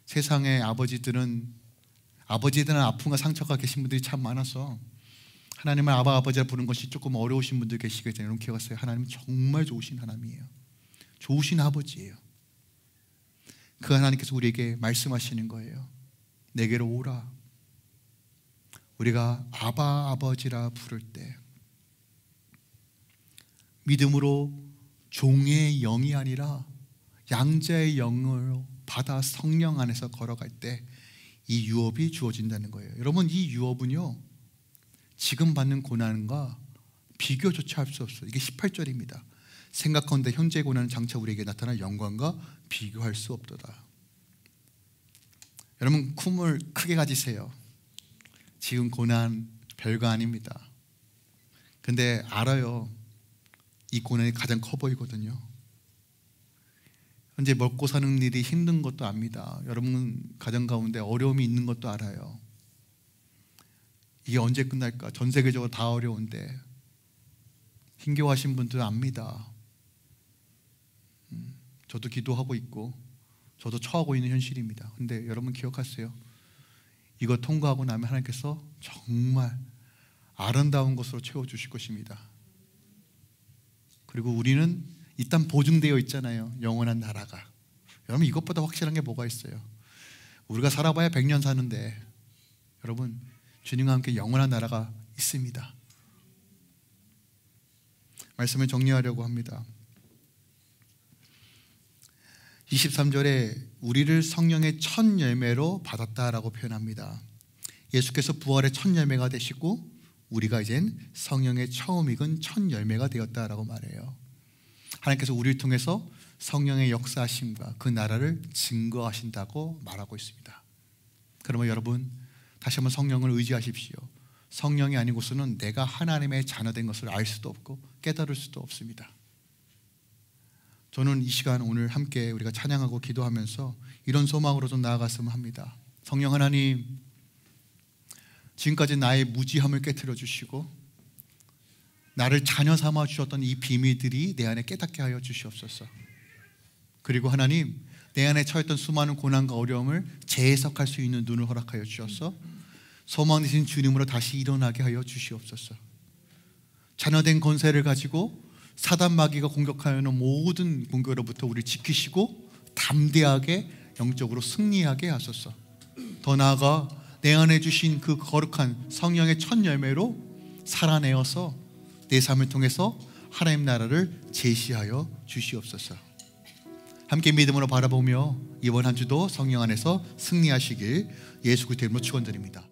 세상의 아버지들은 아픔과 상처가 계신 분들이 참 많아서 하나님을 아버지라 부르는 것이 조금 어려우신 분들 계시겠잖아요. 여러분 기억하세요. 하나님은 정말 좋으신 하나님이에요. 좋으신 아버지예요. 그 하나님께서 우리에게 말씀하시는 거예요. 내게로 오라. 우리가 아버지라 부를 때 믿음으로 종의 영이 아니라 양자의 영으로 받아 성령 안에서 걸어갈 때 이 유업이 주어진다는 거예요. 여러분, 이 유업은요 지금 받는 고난과 비교조차 할 수 없어요. 이게 18절입니다. 생각하건대 현재의 고난은 장차 우리에게 나타날 영광과 비교할 수 없도다. 여러분, 꿈을 크게 가지세요. 지금 고난 별거 아닙니다. 근데 알아요. 이 고난이 가장 커 보이거든요. 현재 먹고 사는 일이 힘든 것도 압니다. 여러분 가정 가운데 어려움이 있는 것도 알아요. 이게 언제 끝날까? 전 세계적으로 다 어려운데 힘겨워하신 분들 압니다. 저도 기도하고 있고 저도 처하고 있는 현실입니다. 근데 여러분 기억하세요. 이거 통과하고 나면 하나님께서 정말 아름다운 것으로 채워주실 것입니다. 그리고 우리는 일단 보증되어 있잖아요. 영원한 나라가. 여러분 이것보다 확실한 게 뭐가 있어요? 우리가 살아봐야 100년 사는데 여러분, 주님과 함께 영원한 나라가 있습니다. 말씀을 정리하려고 합니다. 23절에 우리를 성령의 첫 열매로 받았다라고 표현합니다. 예수께서 부활의 첫 열매가 되시고 우리가 이젠 성령의 처음 익은 첫 열매가 되었다라고 말해요. 하나님께서 우리를 통해서 성령의 역사하심과 그 나라를 증거하신다고 말하고 있습니다. 그러면 여러분, 다시 한번 성령을 의지하십시오. 성령이 아니고서는 내가 하나님의 자녀된 것을 알 수도 없고 깨달을 수도 없습니다. 저는 이 시간 오늘 함께 우리가 찬양하고 기도하면서 이런 소망으로 좀 나아갔으면 합니다. 성령 하나님, 지금까지 나의 무지함을 깨트려 주시고 나를 자녀 삼아 주셨던 이 비밀들이 내 안에 깨닫게 하여 주시옵소서. 그리고 하나님, 내 안에 처했던 수많은 고난과 어려움을 재해석할 수 있는 눈을 허락하여 주셔서 소망 되신 주님으로 다시 일어나게 하여 주시옵소서. 자녀된 권세를 가지고 사단 마귀가 공격하는 모든 공격으로부터 우리를 지키시고 담대하게 영적으로 승리하게 하소서. 더 나아가 내 안에 주신 그 거룩한 성령의 첫 열매로 살아내어서 내 삶을 통해서 하나님 나라를 제시하여 주시옵소서. 함께 믿음으로 바라보며 이번 한 주도 성령 안에서 승리하시길 예수 그리스도 이름으로 축원드립니다.